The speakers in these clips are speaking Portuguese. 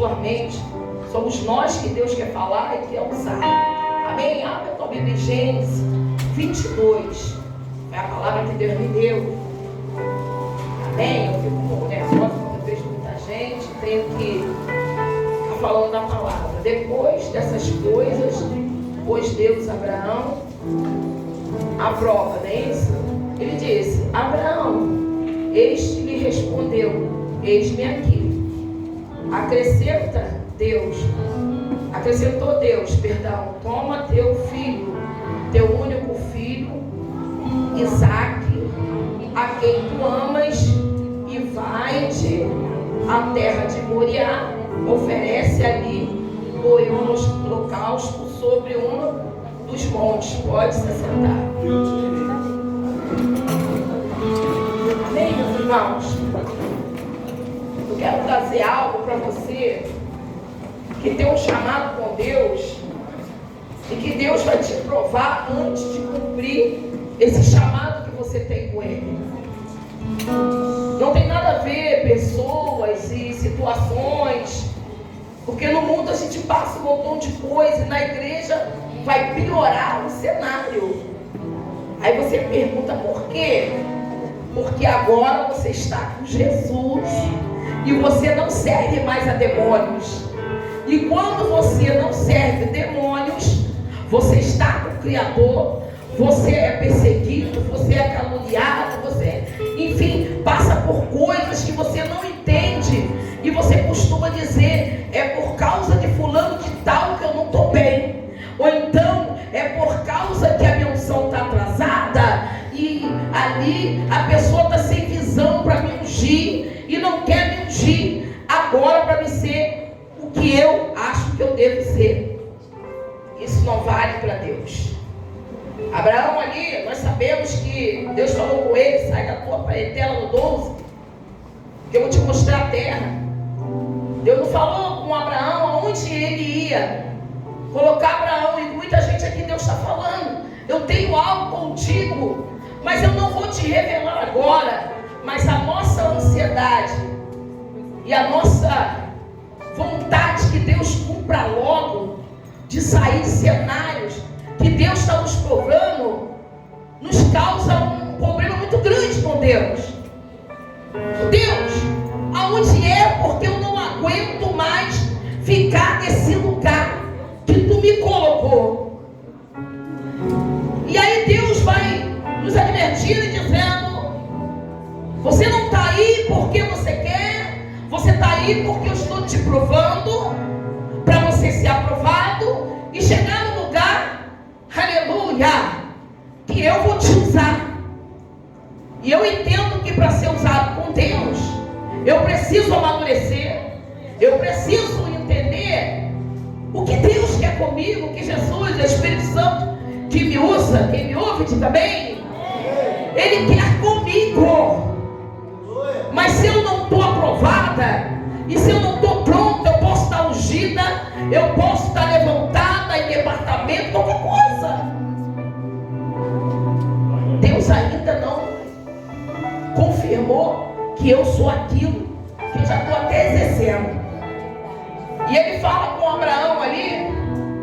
particularmente, somos nós que Deus quer falar e quer usar. Amém? Abre a tua Bíblia em Gênesis 22. É a palavra que Deus me deu. Amém? Eu fico nervosa quando eu vejo muita gente, tenho que ficar falando da palavra. Depois dessas coisas, pôs Deus Abraão à prova, não é isso? Ele disse: Abraão, este lhe respondeu: eis-me aqui. Acrescentou Deus, toma teu filho, teu único filho, Isaque, a quem tu amas, e vai-te à terra de Moriá, oferece ali boi holocausto sobre um dos montes. Pode se sentar. Amém, meus irmãos? Eu quero trazer algo para você que tem um chamado com Deus e que Deus vai te provar antes de cumprir esse chamado que você tem com Ele. Não tem nada a ver pessoas e situações, porque no mundo a gente passa um montão de coisa e na igreja vai piorar o cenário. Aí você pergunta por quê? Porque agora você está com Jesus e você não serve mais a demônios. E quando você não serve demônios, você está com o Criador, você é perseguido, você é caluniado, você, enfim, passa por coisas que você não entende. E você costuma dizer: é por causa de fulano de tal que eu não estou bem. Ou então, é por causa que a minha unção está atrasada e ali a pessoa está sem visão para me ungir e não quer me ungir agora para me ser o que eu acho que eu devo ser. Isso não vale para Deus. Abraão ali, nós sabemos que Deus falou com ele: sai da tua parentela no 12, que eu vou te mostrar a terra. Deus não falou com Abraão aonde ele ia colocar Abraão, e muita gente aqui Deus está falando: eu tenho algo contigo, mas eu não vou te revelar agora. Mas a nossa ansiedade e a nossa vontade que Deus cumpra logo, de sair de cenários que Deus está nos provando, nos causa um problema muito grande com Deus. Deus, aonde é? Porque eu não aguento mais ficar nesse lugar que tu me colocou. E aí Deus vai nos advertindo e dizendo: você não está aí porque você quer, você está aí porque eu estou te provando, para você ser aprovado e chegar no lugar, aleluia, que eu vou te usar. E eu entendo que para ser usado com Deus, eu preciso amadurecer, eu preciso entender o que Deus quer comigo, que Jesus, o Espírito Santo que me usa, quem me ouve, diga bem, Ele quer comigo. Mas se eu não estou aprovada, e se eu não estou pronta, eu posso estar ungida, eu posso estar levantada em departamento, qualquer coisa. Deus ainda não confirmou que eu sou aquilo que eu já estou até exercendo. E ele fala com Abraão ali.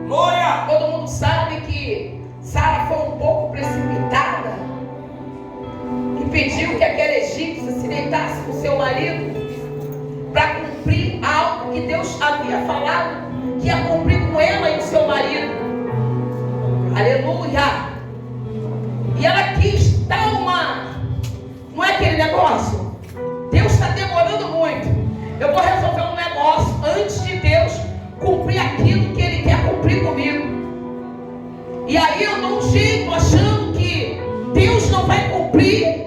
Glória! Todo mundo sabe que Sara foi um pouco precipitada e pediu que aquele egípcio se deitasse com seu marido para cumprir algo que Deus havia falado que ia cumprir com ela e o seu marido. Aleluia! E ela quis dar não é aquele negócio? Deus está demorando muito. Eu vou resolver um negócio antes de Deus cumprir aquilo que Ele quer cumprir comigo. E aí eu dou um jeito achando que Deus não vai cumprir,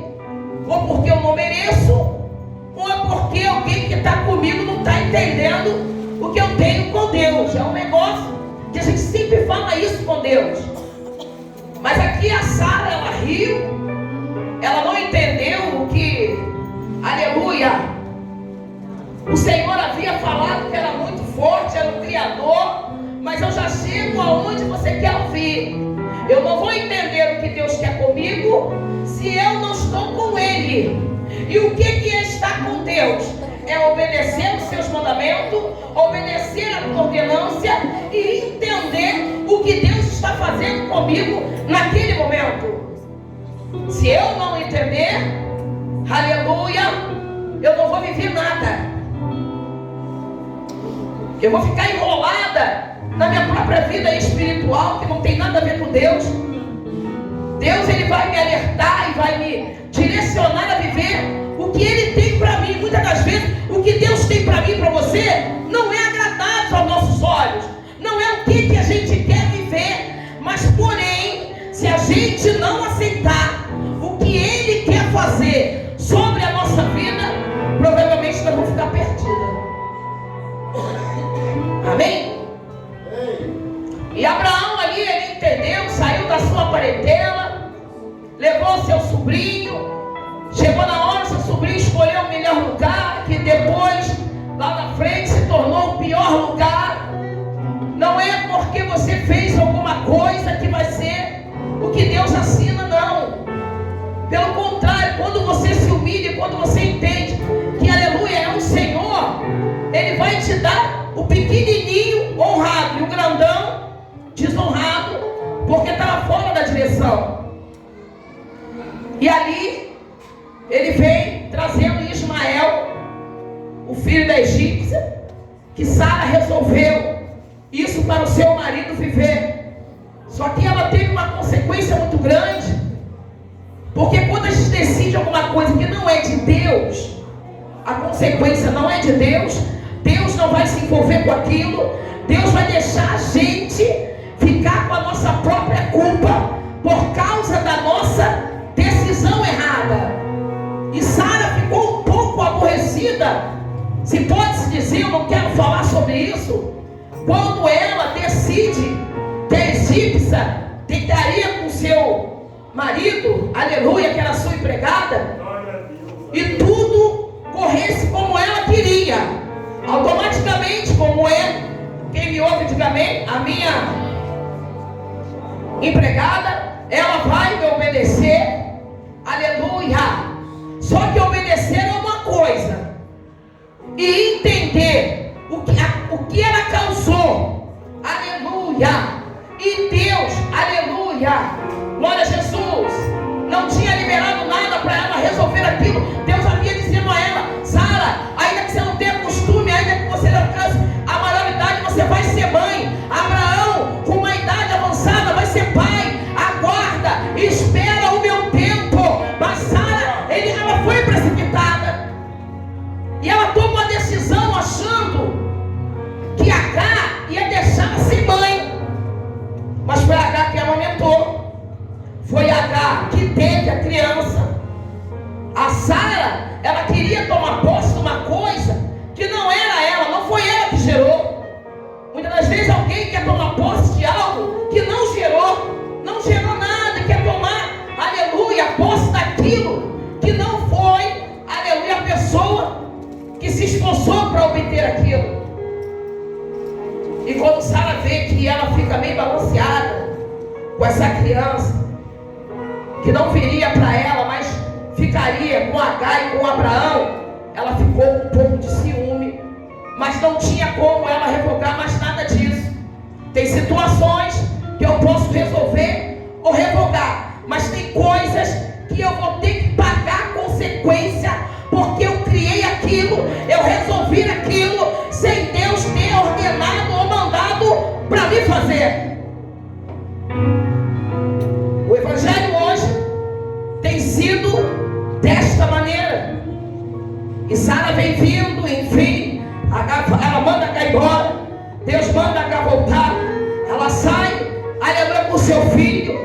ou porque eu não mereço, ou é porque alguém que está comigo não está entendendo o que eu tenho com Deus. É um negócio que a gente sempre fala isso com Deus. Mas aqui a Sara, ela riu, ela não entendeu o que, aleluia, o Senhor havia falado, que era muito forte, era o Criador. Mas eu já chego aonde você quer ouvir. Eu não vou entender o que Deus quer comigo se eu não estou com Ele. E o que é estar com Deus? é obedecer os seus mandamentos, obedecer a ordenância e entender o que Deus está fazendo comigo naquele momento. Se eu não entender, aleluia, eu não vou viver nada. Eu vou ficar enrolada na minha própria vida espiritual, que não tem nada a ver com Deus. Deus, Ele vai me alertar e vai me direcionar a viver o que Ele tem para mim. Muitas das vezes, o que Deus tem para mim e para você não é agradável aos nossos olhos, não é o que a gente quer viver, mas porém, se a gente não aceitar o que Ele quer fazer sobre a nossa vida, provavelmente nós vamos ficar perdidos. Amém? E Abraão ali, ele entendeu, saiu da sua parentela, levou seu sobrinho, chegou na hora, seu sobrinho escolheu o melhor lugar, que depois, lá na frente, se tornou o pior lugar. Não é porque você fez alguma coisa que vai ser o que Deus assina, não. Pelo contrário, quando você se humilha, quando você entende que, aleluia, é o Senhor, Ele vai te dar o pequenininho honrado e o grandão desonrado, porque estava fora da direção. E ali, ele vem trazendo Ismael, o filho da egípcia, que Sara resolveu isso para o seu marido viver. Só que ela teve uma consequência muito grande, porque quando a gente decide alguma coisa que não é de Deus, a consequência não é de Deus, Deus não vai se envolver com aquilo, Deus vai deixar a gente ficar com a nossa própria culpa por causa da nossa decisão errada. E Sara ficou um pouco aborrecida, se pode se dizer, eu não quero falar sobre isso, quando ela decide que a egípcia deitaria com seu marido, aleluia, que era sua empregada, e tudo corresse como ela queria. Automaticamente, como é, quem me ouve, diga amém, a minha empregada, ela vai me obedecer, aleluia. Só que obedecer é uma coisa, e entender o que ela causou, aleluia, e Deus, aleluia, glória a Jesus, não tinha liberado nada para ela resolver aquilo. Deus havia dizendo a ela: Sara, ainda que você não tenha costume, ainda que você não alcance a maioridade, você vai ser mãe. Abraão, com uma idade avançada, vai ser pai. Aguarda, espera o meu tempo. Mas Sara, ela foi precipitada, e ela tomou uma decisão achando que Agar ia deixar ser mãe, mas foi Agar que amamentou, foi Agar que teve a criança. A Sara, ela queria tomar posse de uma coisa que não era ela, não foi ela que gerou. Muitas das vezes alguém quer tomar posse de algo que não gerou nada, quer tomar, aleluia, posse daquilo que não foi, aleluia, a pessoa que se esforçou para obter aquilo. E quando Sara vê que ela fica meio balanceada com essa criança, que não viria para ela, mas ficaria com Agar e com Abraão, ela ficou com um pouco de ciúme, mas não tinha como ela revogar mais nada disso. Tem situações que eu posso resolver ou revogar, mas tem coisas que eu vou ter que pagar a consequência, porque eu criei aquilo, eu resolvi aquilo sem Deus ter ordenado ou mandado para me fazer. O evangelho hoje tem sido desta maneira. E Sara vem vindo, enfim, ela manda Agar embora, Deus manda Agar voltar, ela sai, aleluia, com seu filho,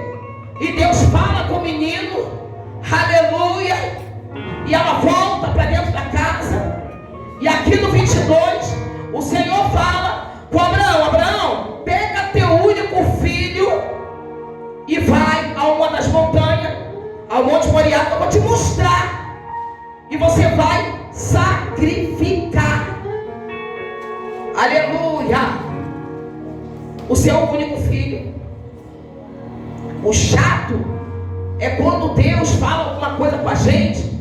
e Deus fala com o menino, aleluia, e ela volta para dentro da casa. E aqui no 22, o Senhor fala com Abraão: Abraão, pega teu único filho e vai a uma das montanhas, ao Monte Moriá, que eu vou te mostrar, e você vai sacrificar, aleluia, o seu único filho. O chato é quando Deus fala alguma coisa com a gente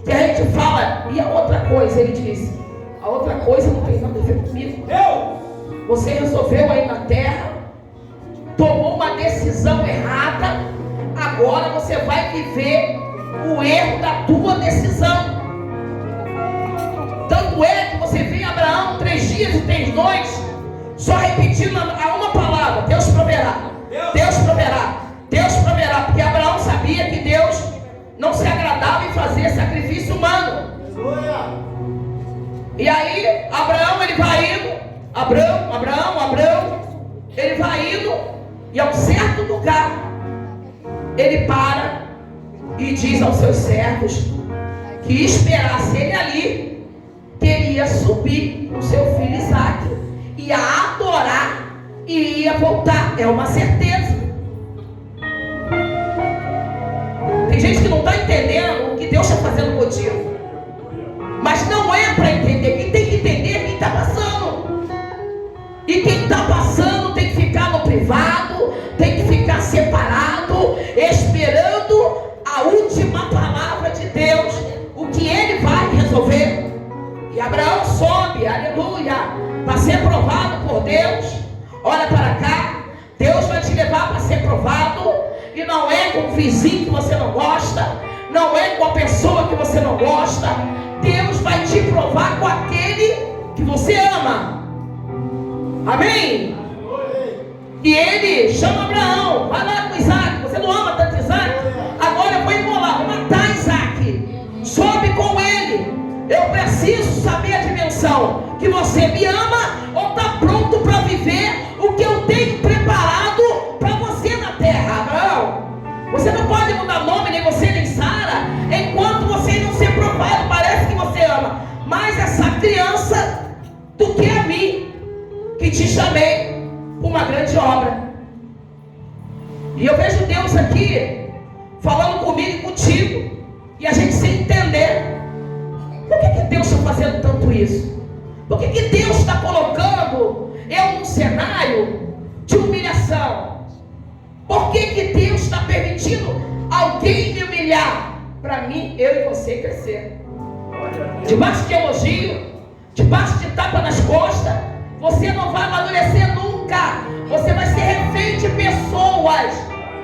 Que a gente fala, e a outra coisa, ele disse, a outra coisa não tem nada a ver comigo. Você resolveu aí na terra, tomou uma decisão errada, agora você vai viver o erro da tua decisão. Tanto é que você vê Abraão 3 dias e 3 noites, só repetindo a uma palavra: Deus proverá, Deus proverá, Deus proverá, porque Abraão sabia que Deus não se agradava em fazer sacrifício humano. E aí Abraão, ele vai indo, Abraão, ele vai indo, e a um certo lugar ele para e diz aos seus servos que esperasse ele ali, que ele ia subir com seu filho Isaque, ia adorar e ia voltar. É uma certeza. Tem gente que não está entendendo o que Deus está fazendo contigo, mas não é para entender. Quem tem que entender é quem está passando. E quem está passando tem que ficar no privado, tem que ficar separado, esperando a última palavra de Deus, o que Ele vai resolver. E Abraão sobe, aleluia, para ser provado por Deus. Olha para cá, Deus vai te levar para ser provado. E não é com o vizinho que você não gosta, não é com a pessoa que você não gosta. Deus vai te provar com aquele que você ama. Amém? E ele chama Abraão, vai lá com Isaque. Você não ama tanto Isaque? Agora eu vou imolar, vou matar Isaque. Sobe com ele. Eu preciso saber a dimensão que você me ama ou está pronto para viver o que eu tenho preparado para você na terra. Abraão, você não pode mudar nome, nem você nem Sara, enquanto você não ser provado. Parece que você ama mais essa criança do que a mim, que te chamei por uma grande obra. E eu vejo Deus aqui falando comigo e contigo, e a gente sem entender. Por que Deus está fazendo tanto isso? Por que Deus está colocando eu num cenário de humilhação? Por que Deus está permitindo alguém me humilhar? Para mim, eu e você crescer. Debaixo de elogio, debaixo de tapa nas costas, você não vai amadurecer nunca. Você vai ser refém de pessoas.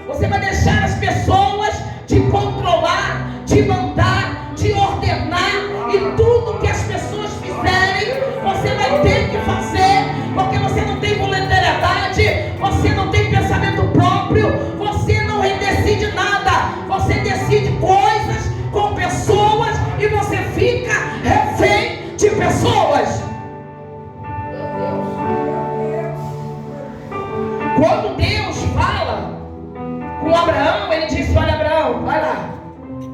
Você vai deixar as pessoas te controlar, te mandar, te ordenar. E tudo que as pessoas fizerem, você vai ter que fazer. Porque você não tem voluntariedade, você não tem pensamento próprio, você não decide nada. Você decide coisas com pessoas e você fica refém de pessoas. Quando Deus fala com Abraão, ele disse: olha, Abraão, vai lá.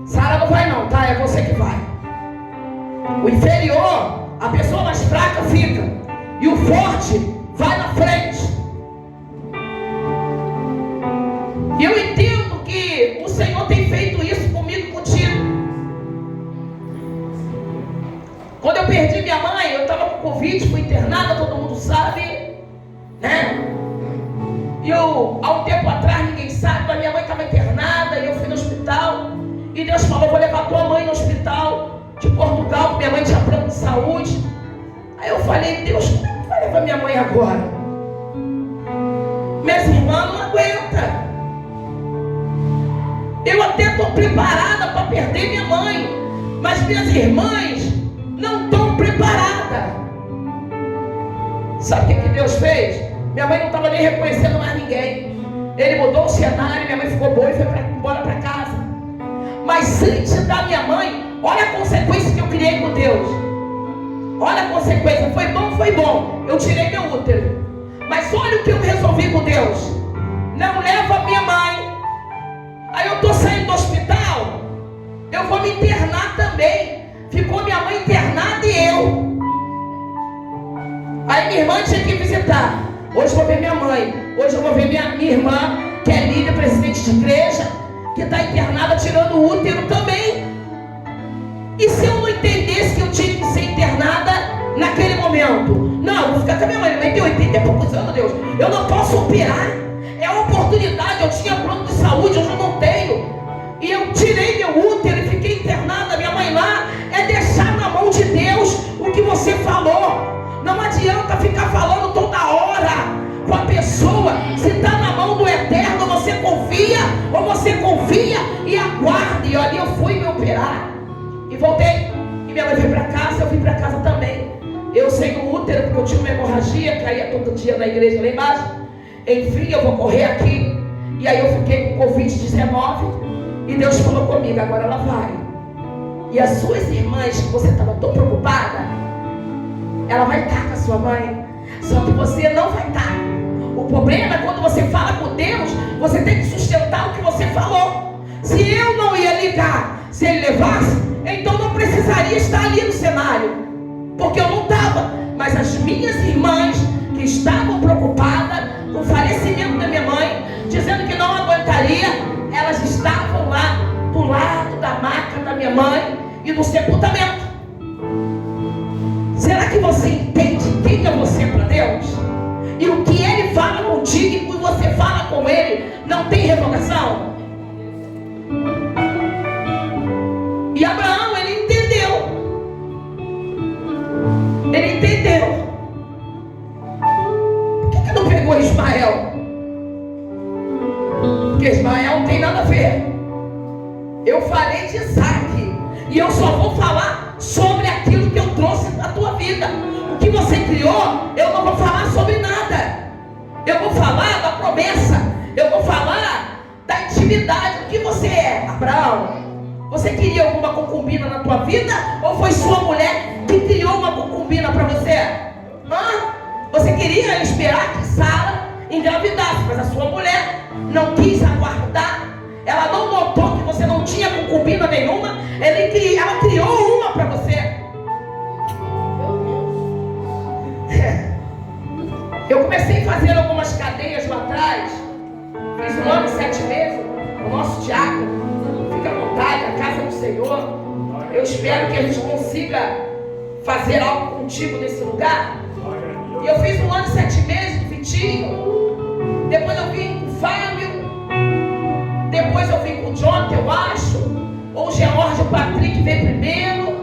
Sara não vai não, tá? É você que vai. O inferior, a pessoa mais fraca fica, e o forte vai na frente. E eu entendo que o Senhor tem feito isso comigo e contigo. Quando eu perdi minha mãe, eu estava com Covid, fui internada, todo mundo sabe, né? E eu, há um tempo atrás, ninguém sabe, mas minha mãe estava internada e eu fui no hospital. E Deus falou: vou levar tua mãe no hospital de Portugal, porque minha mãe tinha plano de saúde. Aí eu falei: Deus, como é que vai levar minha mãe agora? Minhas irmãs não aguentam. Eu até estou preparada para perder minha mãe, mas minhas irmãs não estão preparadas. Sabe o que Deus fez? Minha mãe não estava nem reconhecendo mais ninguém. Ele mudou o cenário, minha mãe ficou boa e foi embora para casa. Mas antes da minha mãe, olha a consequência que eu criei com Deus. Olha a consequência. Foi bom, foi bom. Eu tirei meu útero. Mas olha o que eu resolvi com Deus. Não leva a minha mãe. Aí eu estou saindo do hospital, eu vou me internar também. Ficou minha mãe internada e eu. Aí minha irmã tinha que visitar. Hoje eu vou ver minha mãe. Hoje eu vou ver minha irmã, que é líder, presidente de igreja, que está internada tirando o útero também. E se eu não entendesse que eu tinha que ser internada naquele momento? Não, eu vou ficar com a minha mãe. Minha mãe tem 80 e poucos anos, Deus. Eu não posso operar. É uma oportunidade. Eu tinha plano de saúde, hoje eu não tenho. E eu tirei meu útero e fiquei internada. Minha mãe lá Minha mãe veio para casa, eu vim para casa também. Eu sem o útero, porque eu tinha uma hemorragia, caía todo dia na igreja lá embaixo. Enfim, eu vou correr aqui. E aí eu fiquei com Covid-19. E Deus falou comigo, agora ela vai. E as suas irmãs, que você estava tão preocupada, ela vai estar com a sua mãe. Só que você não vai estar. O problema é quando você fala com Deus, você tem que sustentar o que você falou. Se eu não ia ligar, se ele levasse, então não precisaria estar ali no cenário, porque eu não estava. Mas as minhas irmãs, que estavam preocupadas com o falecimento da minha mãe, dizendo que não aguentaria, elas estavam lá do lado da maca da minha mãe e do sepultamento. Será que você entende quem é você para Deus? E o que Ele fala contigo e o que você fala com Ele não tem revogação? E Abraão, ele entendeu. Ele entendeu. Por que não pegou Ismael? Porque Ismael não tem nada a ver. Eu falei de Isaac. E eu só vou falar sobre aquilo que eu trouxe na tua vida. O que você criou, eu não vou falar sobre nada. Eu vou falar da promessa. Eu vou falar da intimidade. O que você é, Abraão? Você queria alguma concubina na tua vida? Ou foi sua mulher que criou uma concubina para você? Você queria esperar que Sara engravidasse, mas a sua mulher não quis aguardar. Ela não notou que você não tinha concubina nenhuma. Ela criou uma para você. Eu comecei fazendo algumas cadeias lá atrás. Fiz 1 ano e 7 meses. O nosso diácono, fica à vontade, a casa do Senhor. Eu espero que a gente consiga fazer algo contigo nesse lugar. E eu fiz 1 ano e 7 meses com o Vitinho. Depois eu vim com o Fábio. Depois eu vim com o Jonathan, eu acho. Ou o George, o Patrick veio primeiro.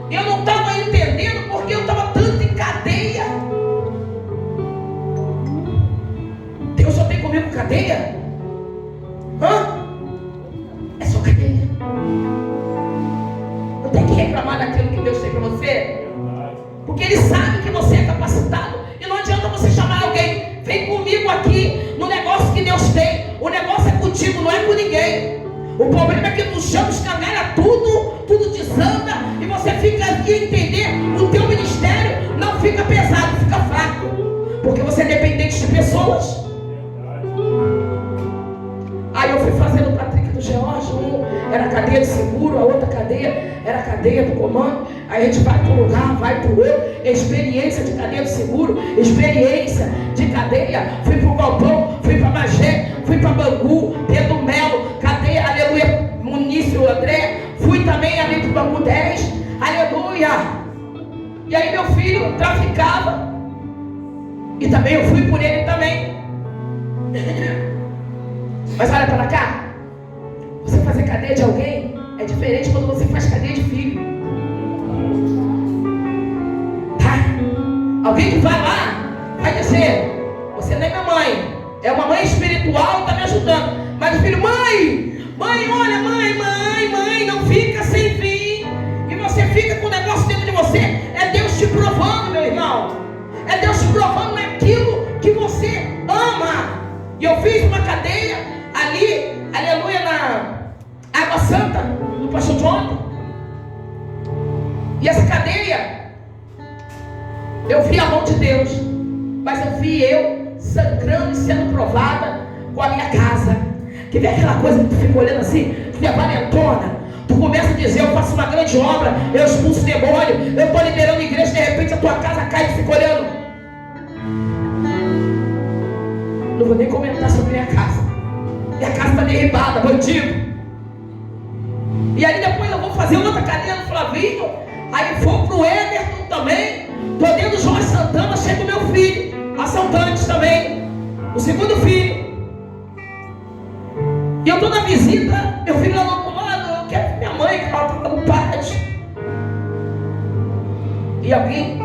E eu não estava entendendo porque eu estava tanto em cadeia. Deus só tem comigo cadeia? É só cadeia. Não tem que reclamar daquilo que Deus tem para você. Porque Ele sabe que você é capacitado. E não adianta você chamar alguém. Vem comigo aqui no negócio que Deus tem. O negócio é contigo, não é com ninguém. O problema é que tu chama, escangalha tudo desanda. E você fica aqui a entender. O teu ministério não fica pesado, fica fraco. Porque você é dependente de pessoas. Aí eu fui fazendo o Patrick do George. Um era cadeia de seguro, a outra cadeia era cadeia do comando. Aí a gente vai para um lugar, vai para o outro. Experiência de cadeia de seguro, experiência de cadeia. Fui para o Galpão, fui para Magé, fui para Bangu, Pedro Melo, cadeia, aleluia, Munício André. Fui também ali para o Bangu 10, aleluia. E aí meu filho traficava. E também eu fui por ele também. Mas olha para cá. Você fazer cadeia de alguém é diferente quando você faz cadeia de filho. Tá? Alguém que vai lá vai dizer: você não é minha mãe, é uma mãe espiritual, está me ajudando. Mas o filho: mãe, olha, mãe, não fica sem fim. E você fica com o negócio dentro de você. É Deus te provando, meu irmão. É Deus te provando naquilo que você ama. E eu fiz uma cadeia ali, aleluia, na Água Santa, do pastor Jonathan. E essa cadeia, eu vi a mão de Deus, mas eu vi eu sangrando e sendo provada com a minha casa. Que vem aquela coisa que tu fica olhando assim, tu é valentona, tu começa a dizer: eu faço uma grande obra, eu expulso demônio, eu estou liderando a igreja, de repente a tua casa cai e tu fica olhando. Não vou nem comentar sobre minha casa. Minha casa está derribada, bandido. E aí depois eu vou fazer outra cadeia no Flavinho. Aí vou pro Everton também. Tô dentro do Jorge Santana, chega o meu filho, assaltantes também, o segundo filho. E eu tô na visita, meu filho lá do outro lado, eu quero minha mãe, que ela tá no pátio. E alguém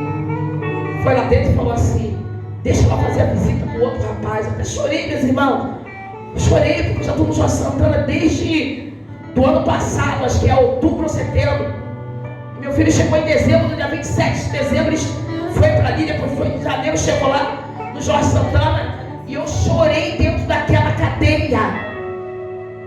foi lá dentro e falou assim: deixa ela fazer a visita com o outro rapaz. Eu até chorei, meus irmãos. Eu chorei porque eu já estou no Jorge Santana desde do ano passado, acho que é outubro ou setembro. Meu filho chegou em dezembro, no dia 27 de dezembro, foi para ali, depois foi em janeiro, chegou lá no Jorge Santana, e eu chorei dentro daquela cadeia.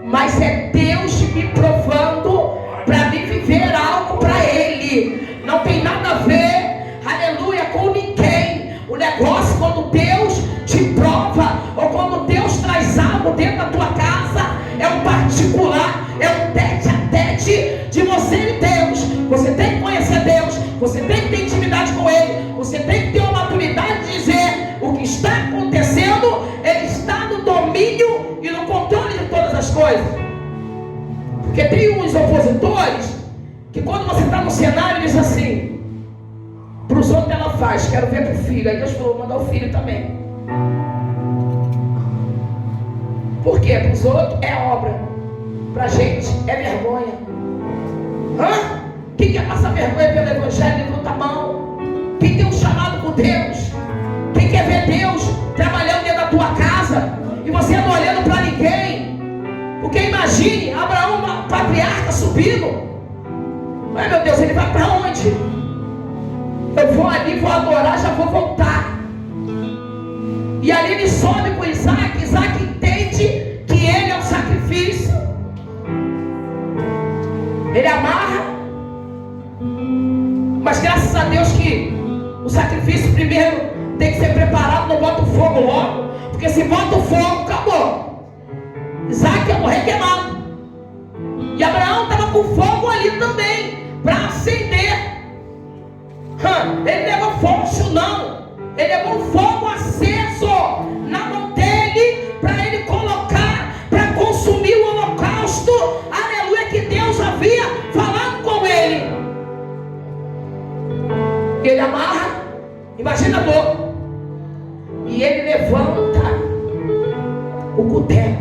Mas é Deus me provando para me viver algo para Ele. Não tem nada a ver, aleluia, com ninguém. O negócio, quando Deus te prova, ou quando Deus traz algo dentro da tua casa, é um particular, é um tete a tete de você e Deus. Você tem que conhecer Deus, você tem que ter intimidade com Ele, você tem que ter uma maturidade de dizer: o que está acontecendo, Ele está no domínio e no controle de todas as coisas. Porque tem uns opositores que, quando você está no cenário, diz assim: para os outros ela faz, quero ver para o filho. Aí Deus falou: vou mandar o filho também. Por quê? Para os outros é obra, para a gente é vergonha. Quem quer passar vergonha pelo Evangelho, levanta a mão. Quem tem um chamado por Deus, quem quer ver Deus trabalhando dentro da tua casa e você não olhando para ninguém. Porque imagine Abraão, patriarca, subindo. Ai, meu Deus, ele vai para onde? Eu vou ali, vou adorar, já vou voltar. E ali ele sobe com Isaac. Isaac entende que ele é o sacrifício. Ele amarra. Mas graças a Deus que o sacrifício primeiro tem que ser preparado. Não bota o fogo logo, porque se bota o fogo, acabou. Isaac ia morrer queimado. E Abraão estava com fogo ali também, para acender. Ele levou fogo, não. Ele levou um fogo aceso na mão dele, para ele colocar, para consumir o holocausto, aleluia, que Deus havia falado com ele. Ele amarra, imagina a dor, e ele levanta o cutelo.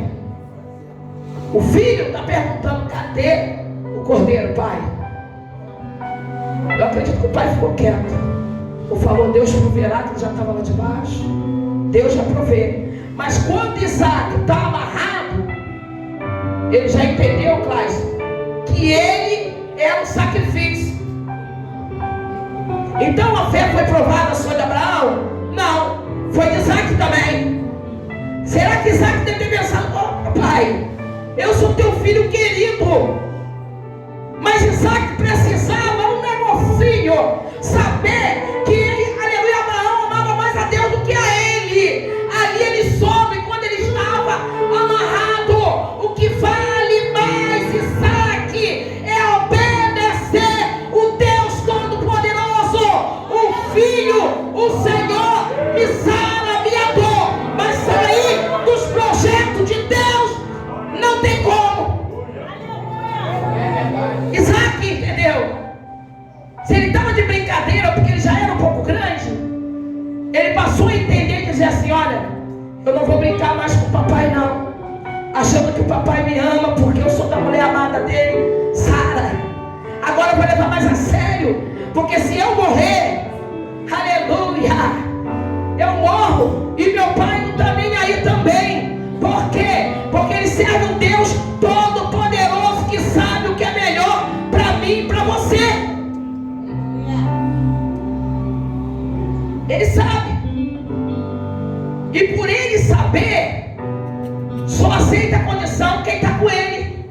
O filho está perguntando: cadê o cordeiro, pai? Eu acredito que o pai ficou quieto, ou falou: Deus proverá, que ele já estava lá de baixo. Deus já provê. Mas quando Isaac está amarrado, ele já entendeu, Cláudio, que ele é o sacrifício. Então a fé foi provada só de Abraão? Não, foi de Isaac também. Será que Isaac deve ter pensado: oh, pai, eu sou teu filho querido? Mas Isaac precisava um negocinho, saber que ele, aleluia, Abraão amava mais a Deus do que a ele. Ali ele soube, quando ele estava amarrado, o que vale mais, Isaac, é obedecer o Deus Todo-Poderoso. O Filho, o Senhor, me sara a minha dor, mas sair dos projetos de Deus não tem como. Isaac entendeu. Se ele estava de brincadeira, porque ele já era um pouco grande, ele passou a entender e dizer assim: olha, eu não vou brincar mais com o papai não, achando que o papai me ama porque eu sou da mulher amada dele, Sara. Agora eu vou levar mais a sério, porque se eu morrer, aleluia, eu morro e meu pai não está nem aí também. Por quê? Porque ele serve um Deus Todo-Poderoso que sabe o que é melhor para mim e para você. Ele sabe. E por ele saber, só aceita a condição quem está com ele.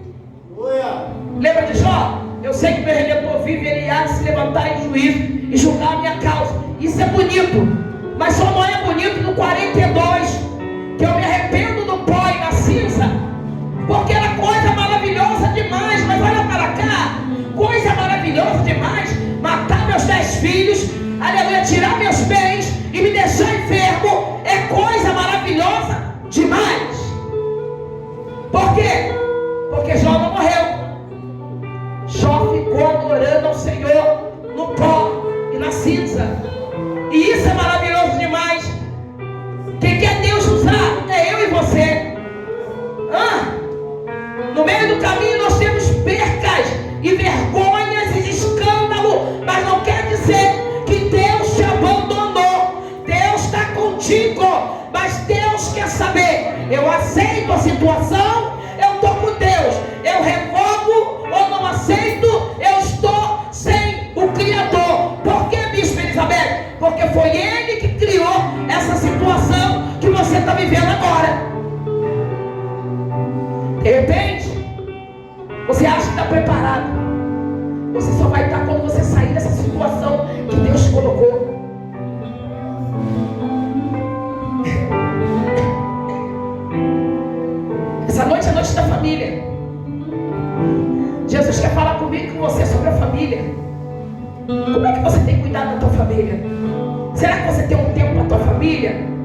Lembra de Jó? Eu sei que meu Redentor vive, ele há de se levantar em juízo e julgar a minha causa. Isso é bonito, mas só não é bonito no 42, que eu me arrependo do pó e da cinza, porque era coisa maravilhosa demais. Mas olha para cá, coisa maravilhosa demais, matar meus 10 filhos, aleluia, tirar meus bens e me deixar enfermo, é coisa maravilhosa demais. Por quê? Porque Jó não morreu. Jó ficou adorando ao Senhor no pó e na cinza, e isso é maravilhoso demais. Quem quer Deus usar é eu e você. No meio do caminho nós temos percas e vergonhas e escândalo, mas não quer dizer que Deus te abandonou. Deus está contigo, mas Deus quer saber: eu aceito a situação, eu estou com Deus, eu revogo ou não aceito, eu estou sem o Você acha que está preparado? Você só vai estar quando você sair dessa situação que Deus te colocou. Essa noite é a noite da família. Jesus quer falar comigo e com você sobre a família. Como é que você tem cuidado da tua família? Será que você tem um tempo para a tua família?